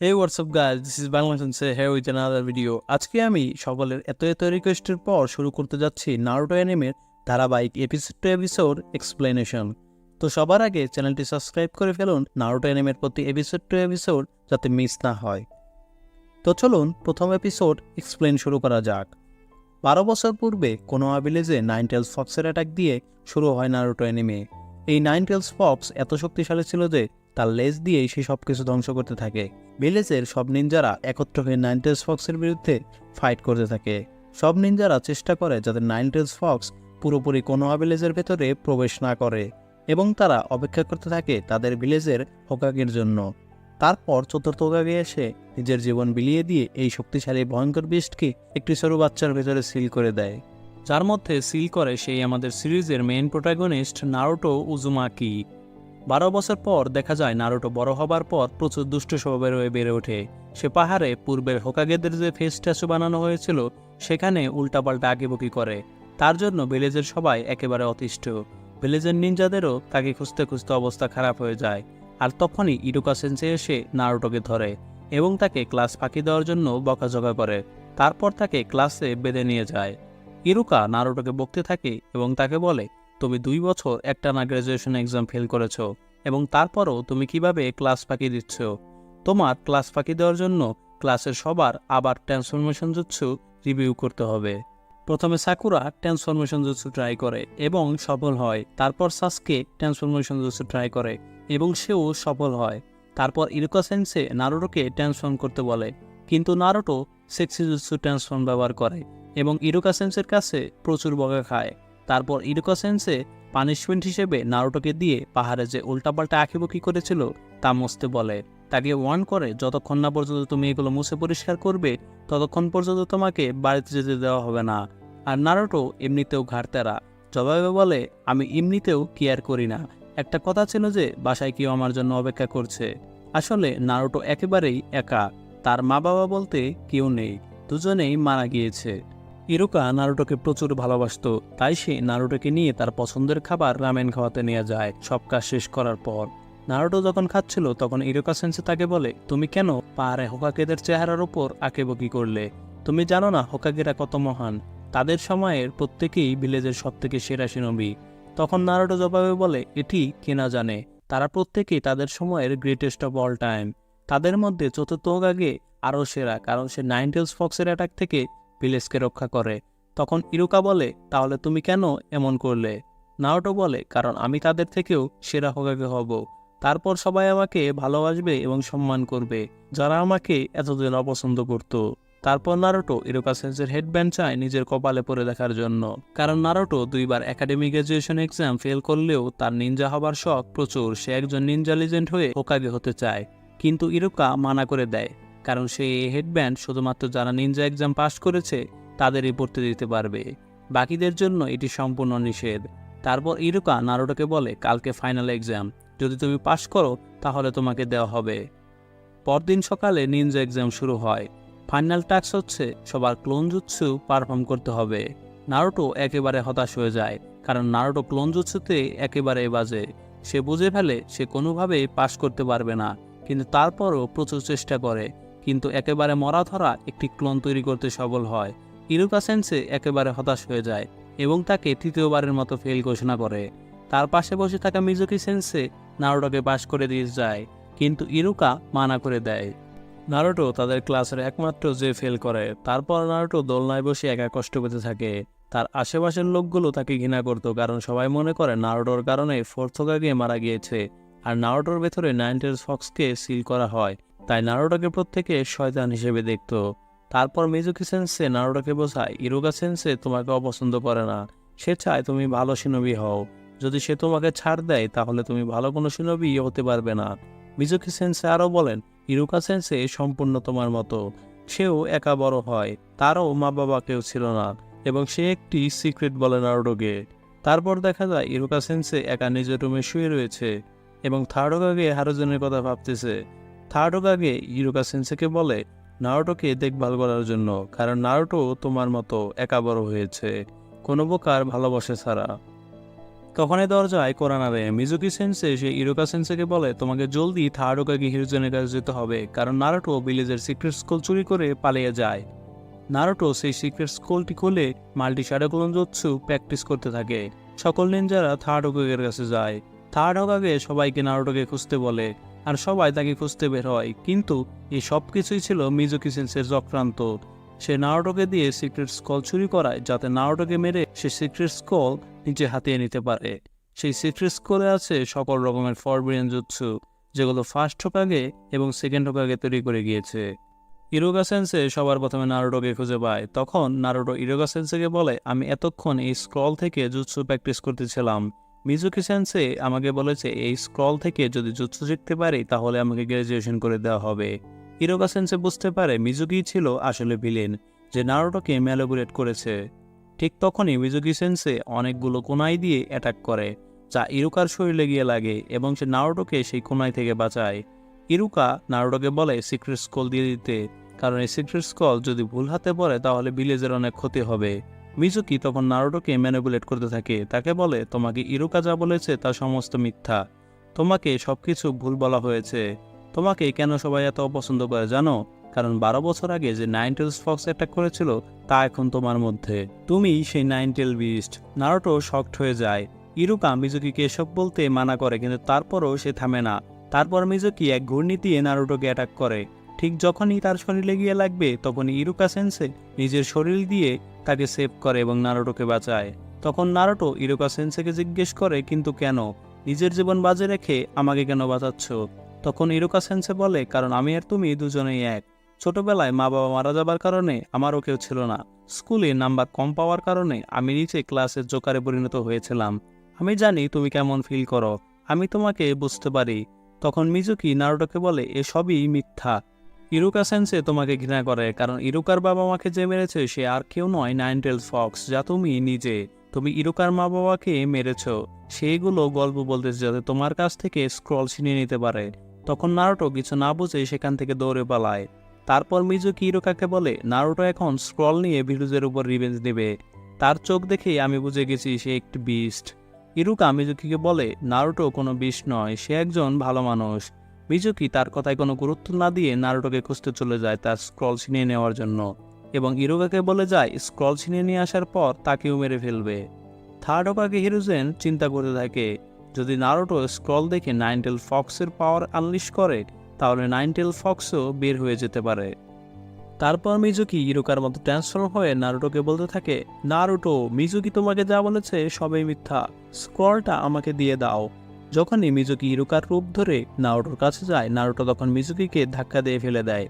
Hey, what's up guys? This is Bangla Sensei here with another video. আজকে আমি সকলের এত রিকোয়েস্টের পর শুরু করতে যাচ্ছি নারুটো অ্যানিমের ধারাবাহিক এপিসোড টু এপিসোড এক্সপ্লেনেশন। তো সবার আগে চ্যানেলটি সাবস্ক্রাইব করে ফেলুন নারুটো অ্যানিমের প্রতি এপিসোড টু এপিসোড যাতে মিস না হয়। তো চলুন প্রথম এপিসোড এক্সপ্লেন শুরু করা যাক। 12 বছর পূর্বে কোনোয়া ভিলেজে নাইনটেলস ফক্সের অ্যাটাক দিয়ে শুরু হয় নারুটো অ্যানিমে। এই নাইনটেলস ফক্স এত শক্তিশালী ছিল যে তার লেজ দিয়েই সে সবকিছু ধ্বংস করতে থাকে। ভিলেজের সব নিনজারা একত্র হয়ে নাইনটেলস ফক্সের বিরুদ্ধে ফাইট করতে থাকে। সব নিনজারা চেষ্টা করে যাতে নাইনটেলস ফক্স পুরোপুরি কোনোয়া ভিলেজের ভেতরে প্রবেশ না করে এবং তারা অপেক্ষা করতে থাকে তাদের ভিলেজের হোকাগের জন্য। তারপর চতুর্থ হোকাগে এসে নিজের জীবন বিলিয়ে দিয়ে এই শক্তিশালী ভয়ঙ্কর বিস্টকে একটি সরু বাচ্চার ভেতরে সিল করে দেয়, যার মধ্যে সিল করে সেই আমাদের সিরিজের মেইন প্রোটাগনিস্ট নারুটো উজুমাকি। 12 বছর পর দেখা যায় নারুটো বড় হবার পর প্রচুর দুষ্ট স্বভাবের হয়ে বেড়ে ওঠে। সে পাহাড়ে পূর্বের হোকাগেদের যে ফেস স্ট্যাচু বানানো হয়েছিল সেখানে উল্টাপাল্টা আঁকিবুকি করে। তার জন্য ভিলেজের সবাই একেবারে অতিষ্ঠ। ভিলেজের নিনজাদেরও তাকে খুঁজতে খুঁজতে অবস্থা খারাপ হয়ে যায়। আর তখনই ইরুকা সেন্সে এসে নারুটোকে ধরে এবং তাকে ক্লাস ফাঁকি দেওয়ার জন্য বকাঝকা করে। তারপর তাকে ক্লাসে বেঁধে নিয়ে যায়। ইরুকা নারুটোকে বকতে থাকে এবং তাকে বলে, তুমি 2 বছর একটানা গ্র্যাজুয়েশন এক্সাম ফেল করেছ এবং তারপরও তুমি কিভাবে ক্লাস ফাঁকি দিচ্ছ? তোমার ক্লাস ফাঁকি দেওয়ার জন্য ক্লাসের সবার আবার ট্রান্সফরমেশন জুৎসু রিভিউ করতে হবে। প্রথমে সাকুরা ট্রান্সফরমেশন জুৎসু ট্রাই করে এবং সফল হয়। তারপর সাসকে ট্রান্সফরমেশন জুৎসু ট্রাই করে এবং সেও সফল হয়। তারপর ইরুকা সেন্সে নারুটোকে ট্রান্সফর্ম করতে বলে, কিন্তু নারুটো সেক্সি জুৎসু ট্রান্সফর্ম ব্যবহার করে এবং ইরুকা সেন্সের কাছে প্রচুর বকা খায়। তারপর ইরুকা সেন্সে পানিশমেন্ট হিসেবে নারুটোকে দিয়ে পাহাড়ে যে উল্টাপাল্টা আঁকিবুকি করেছিল তা মুছতে বলে। তাকে ওয়ার্ন করে, যতক্ষণ না পর্যন্ত তুমি এগুলো মুছে পরিষ্কার করবে ততক্ষণ পর্যন্ত তোমাকে বাড়িতে যেতে দেওয়া হবে না। আর নারুটো এমনিতেও ঘাড়তেরা, জবাবে বলে, আমি এমনিতেও কেয়ার করি না। একটা কথা ছিল যে বাসায় কেউ আমার জন্য অপেক্ষা করছে। আসলে নারুটো একেবারেই একা, তার মা বাবা বলতে কেউ নেই, দুজনেই মারা গিয়েছে। ইরুকা নারুটোকে প্রচুর ভালোবাসতো, তাই সে নারুটোকে নিয়ে তার পছন্দের খাবার রামেন খাওয়াতে নিয়ে যায় সব কাজ শেষ করার পর। নারুটো যখন খাচ্ছিল তখন ইরুকা সেন্সে তাকে বলে, তুমি কেন পাহাড়ে হোকাগেদের চেহারার উপর আঁকেবুকি করলে? তুমি জানো না হোকাগেরা কত মহান? তাদের সময়ের প্রত্যেকেই ভিলেজের সবথেকে সেরা শিনবি। তখন নারুটো জবাবে বলে, এটি কেনা জানে, তারা প্রত্যেকেই তাদের সময়ের গ্রেটেস্ট অফ অল টাইম। তাদের মধ্যে চতুর্থ হোকাগে আরও সেরা, কারণ সে নাইনটেলস ফক্সের অ্যাটাক থেকে ভিলেজকে রক্ষা করে। তখন ইরুকা বলে, তাহলে তুমি কেন এমন করলে? নারুটো বলে, কারণ আমি তাদের থেকেও সেরা হোকাগে হব। তারপর সবাই আমাকে ভালোবাসবে এবং সম্মান করবে, যারা আমাকে এতদিন অপছন্দ করত। তারপর নারুটো ইরুকা সেন্সের হেডব্যান্ড চায় নিজের কপালে পরে দেখার জন্য, কারণ নারুটো 2 বার একাডেমিক গ্র্যাজুয়েশন এক্সাম ফেল করলেও তার নিনজা হবার শখ প্রচুর। সে একজন নিনজা লিজেন্ড হয়ে হোকাগে হতে চায়, কিন্তু ইরুকা মানা করে দেয়, কারণ সে এই হেডব্যান্ড শুধুমাত্র যারা নিনজা এক্সাম পাশ করেছে তাদেরই পড়তে দিতে পারবে, বাকিদের জন্য এটি সম্পূর্ণ নিষেধ। তারপর ইরুকা নারুটোকে বলে, কালকে ফাইনাল এক্সাম, যদি তুমি পাশ করো তাহলে তোমাকে দেওয়া হবে। পরদিন সকালে নিনজা এক্সাম শুরু হয়। ফাইনাল টাস্ক হচ্ছে সবার ক্লোন জুৎসু পারফর্ম করতে হবে। নারুটো একেবারে হতাশ হয়ে যায়, কারণ নারুটো ক্লোন জুৎসুতে একেবারে বাজে। সে বুঝে ফেলে সে কোনোভাবেই পাশ করতে পারবে না, কিন্তু তারপরও প্রচুর চেষ্টা করে, কিন্তু একেবারে মরা ধরা একটি ক্লোন তৈরি করতে সফল হয়। ইরুকা সেন্সে একেবারে হতাশ হয়ে যায় এবং তাকে তৃতীয়বারের মতো ফেল ঘোষণা করে। তার পাশে বসে থাকা মিজুকি সেন্সে নারুটোকে পাশ করে দিয়ে যায়, কিন্তু ইরুকা মানা করে দেয়। নারুটো তাদের ক্লাসের একমাত্র যে ফেল করে। তারপর নারুটো দোলনায় বসে একা কষ্ট পেতে থাকে। তার আশেপাশের লোকগুলো তাকে ঘৃণা করত, কারণ সবাই মনে করে নারুটোর কারণে ফোর্থ হোকাগে মারা গিয়েছে, আর নারুটোর ভেতরে নাইনটেলস ফক্সকে সিল করা হয়, তাই নারুটোকে প্রত্যেকে শয়তান হিসেবে দেখত। তারপর মিজুকি সেন্সে নারুটোকে বোঝায়, ইরুকা সেন্সে তোমাকে অপছন্দ করে না, সে চায় তুমি ভালো শিনবি হও। যদি সে তোমাকে ছাড় দেয় তাহলে তুমি ভালো কোনো শিনবি হতে পারবে না। মিজুকি সেন্সে আরও বলেন, ইরুকা সেন্সে সম্পূর্ণ তোমার মতো, সেও একা বড় হয়, তারও মা বাবা কেউ ছিল না এবং সে একটি সিক্রেট বলে নারুটোকে। তারপর দেখা যায় ইরুকা সেন্সে একা নিজের রুমে শুয়ে রয়েছে এবং থার্ড হোকাগে হারুজুনের কথা ভাবতেছে। থার্ড হোকাগে ইরুকা সেন্সেকে বলে নারুটোকে দেখভাল করার জন্য, কারণ নারুটো তোমার মতো একা বড় হয়েছে, কোনো প্রকার ভালোবাসা ছাড়া। তখনই দরজায় কড়া নাড়ে। মিজুকি সেন্সে সে ইরোকা সেন্সেকে বলে তোমাকে জলদি থার্ড হোকাগে হিরোজেনের কাছে যেতে হবে, কারণ নারুটো ভিলেজের সিক্রেট স্কুল চুরি করে পালিয়ে যায়। নারুটো সেই সিক্রেট স্কুলটি খুলে multi shadow clone jutsu practice করতে থাকে। সকল নিনজারা থার্ড হোকাগের কাছে যায়। থার্ড হোকাগে সবাইকে নারুটোকে খুঁজতে বলে, আর সবাই তাকে খুঁজতে বের হয়। কিন্তু এই সব কিছুই ছিল মিজুকি সেন্সের চক্রান্ত। সে নারুটোকে দিয়ে সিক্রেট স্কুল চুরি করায়, যাতে নারুটোকে মেরে সে সিক্রেট স্কুল নিজে হাতিয়ে নিতে পারে। সেই সিক্রেট স্কুলে আছে সকল রকমের ফরবিডেন জুৎসু, যেগুলো ফার্স্ট হোকাগে এবং সেকেন্ড হোকাগে তৈরি করে গিয়েছে। ইরোগা সেন্সে সবার প্রথমে নারুটোকে খুঁজে পায়। তখন নারুটো ইরোগা সেন্সেকে বলে, আমি এতক্ষণ এই স্ক্রল থেকে জুৎসু প্র্যাকটিস করতেছিলাম। মিজুকি সেন্সে আমাকে বলেছে এই স্ক্রল থেকে যদি জুৎসু শিখতে পারি তাহলে আমাকে গ্র্যাজুয়েশন করে দেওয়া হবে। ইরোগা সেন্সে বুঝতে পারে মিজুকি ছিল আসলে ভিলেন, যে নারুটোকে ম্যানিপুলেট করেছে। ঠিক তখনই মিজুকি সেন্সে অনেকগুলো কোনাই দিয়ে অ্যাটাক করে, যা ইরুকার শরীরে গিয়ে লাগে এবং সে নারুটোকে সেই কোনাই থেকে বাঁচায়। ইরুকা নারুটোকে বলে সিক্রেট স্কুল দিয়ে দিতে, কারণ এই সিক্রেট স্কুল যদি ভুল হাতে পড়ে তাহলে ভিলেজের অনেক ক্ষতি হবে। মিজুকি তখন নারুটোকে ম্যানিপুলেট করতে থাকে। তাকে বলে তোমাকে ইরুকা যা বলেছে তা সমস্ত মিথ্যা, তোমাকে সবকিছু ভুল বলা হয়েছে। তোমাকে কেন সবাই এত অপছন্দ করে জানো? কারণ 12 বছর আগে যে নাইনটেলস ফক্স অ্যাটাক করেছিল তা এখন তোমার মধ্যে, তুমি সেই নাইনটেল বিস্ট। নারুটো শকড হয়ে যায়। ইরুকা মিজুকিকে এসব বলতে মানা করে, কিন্তু তারপরও সে থামে না। তারপর মিজুকি এক ঘূর্ণি দিয়ে নারুটোকে অ্যাটাক করে। ঠিক যখনই তার শরীরে গিয়ে লাগবে তখনই ইরুকা সেন্সে নিজের শরীর দিয়ে তাকে সেভ করে এবং নারুটোকে বাঁচায়। তখন নারুটো ইরুকা সেন্সেকে জিজ্ঞেস করে, কিন্তু কেন? নিজের জীবন বাজে রেখে আমাকে কেন বাঁচাচ্ছ? তখন ইরুকা সেন্সে বলে, কারণ আমি আর তুমি দুজনেই এক। ছোটবেলায় মা বাবা মারা যাবার কারণে আমারও কেউ ছিল না। স্কুলে নাম্বার কম পাওয়ার কারণে আমি নিচে ক্লাসের জোকারে পরিণত হয়েছিলাম। আমি জানি তুমি কেমন ফিল করো, আমি তোমাকে বুঝতে পারি। তখন মিজুকি নারুটোকে বলে, এসবই মিথ্যা। ইরুকা সেন্সে তোমাকে ঘৃণা করে, কারণ ইরুকার বাবা মাকে যে মেরেছে সে আর কেউ নয় নাইনটেল ফক্স, যা তুমি নিজে। তুমি ইরুকার মা বাবাকে মেরেছ, সেইগুলো গল্প বলতেছে যাতে তোমার কাছ থেকে স্ক্রল ছিনিয়ে নিতে পারে। তখন নারুটো কিছু না বুঝে সেখান থেকে দৌড়ে পালায়। তারপর মিজুকি ইরুকাকে বলে, নারুটো এখন স্ক্রল নিয়ে ভিলুজের উপর রিভেঞ্জ নেবে। তার চোখ দেখেই আমি বুঝে গেছি সে একটি বিস্ট। ইরুকা মিজুকিকে বলে, নারুটো কোনো বিস্ট নয়, সে একজন ভালো মানুষ। মিজুকি তার কথায় কোনো গুরুত্ব না দিয়ে নারুটোকে খুঁজতে চলে যায় তার স্ক্রল ছিনিয়ে নেওয়ার জন্য, এবং ইরুকাকে বলে যায় স্ক্রল ছিনিয়ে নিয়ে আসার পর তাকেও মেরে ফেলবে। থার্ড হোকাগে হিরোজেন চিন্তা করতে থাকে, যদি নারুটো স্ক্রল দেখে নাইনটেল ফক্সের পাওয়ার আনলিশ করে তাহলে নাইনটেল ফক্সও বের হয়ে যেতে পারে। তারপর মিজুকি ইরুকার মতো ট্রান্সফর্ম হয়ে নারুটোকে বলতে থাকে, নারুটো, মিজুকি তোমাকে যা বলেছে সবই মিথ্যা, স্ক্রলটা আমাকে দিয়ে দাও। যখনই মিজুকি ইরুকার রূপ ধরে নারুটোর কাছে যায়, নারুটো তখন মিজুকিকে ধাক্কা দিয়ে ফেলে দেয়।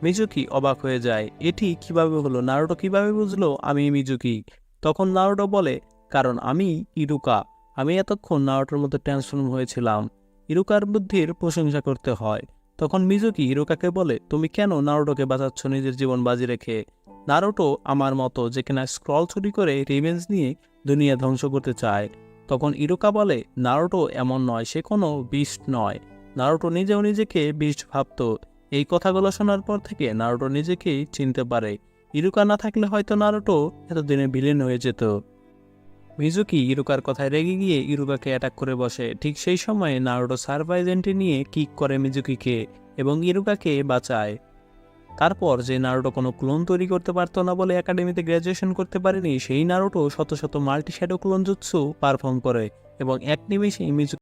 মিজুকি অবাক হয়ে যায়, এটি কিভাবে হলো? নারুটো কিভাবে বুঝলো আমি মিজুকি? তখন নারুটো বলে, কারণ আমি ইরুকা, আমি এতক্ষণ নারুটোর মতো ট্রান্সফর্ম হয়েছিলাম। ইরুকার বুদ্ধির প্রশংসা করতে হয়। তখন মিজুকি ইরুকাকে বলে, তুমি কেন নারুটোকে বাঁচাচ্ছ নিজের জীবন বাজি রেখে? নারুটো আমার মতো, যে কিনা স্ক্রল চুরি করে রিভেঞ্জ নিয়ে দুনিয়া ধ্বংস করতে চায়। তখন ইরুকা বলে, নারুটো এমন নয়, সে কোনো বিস্ট নয়। নারুটো নিজেও নিজেকে বিস্ট ভাবত। এই কথাগুলো শোনার পর থেকে নারুটো নিজেকেই চিনতে পারে। ইরুকা না থাকলে হয়তো নারুটো এতদিনে ভিলেন হয়ে যেত। মিজুকি ইরুকার কথায় রেগে গিয়ে ইরুকাকে অ্যাটাক করে বসে। ঠিক সেই সময়ে নারুটো সারপ্রাইজ এন্ট্রি নিয়ে কিক করে মিজুকিকে এবং ইরুকাকে বাঁচায়। তারপর যে নারুটো কোনো ক্লোন তৈরি করতে পারতো না বলে একাডেমিতে গ্র্যাজুয়েশন করতে পারেনি, সেই নারুটো শত শত multi shadow clone jutsu perform করে এবং এক নিমেষেই মিজুকি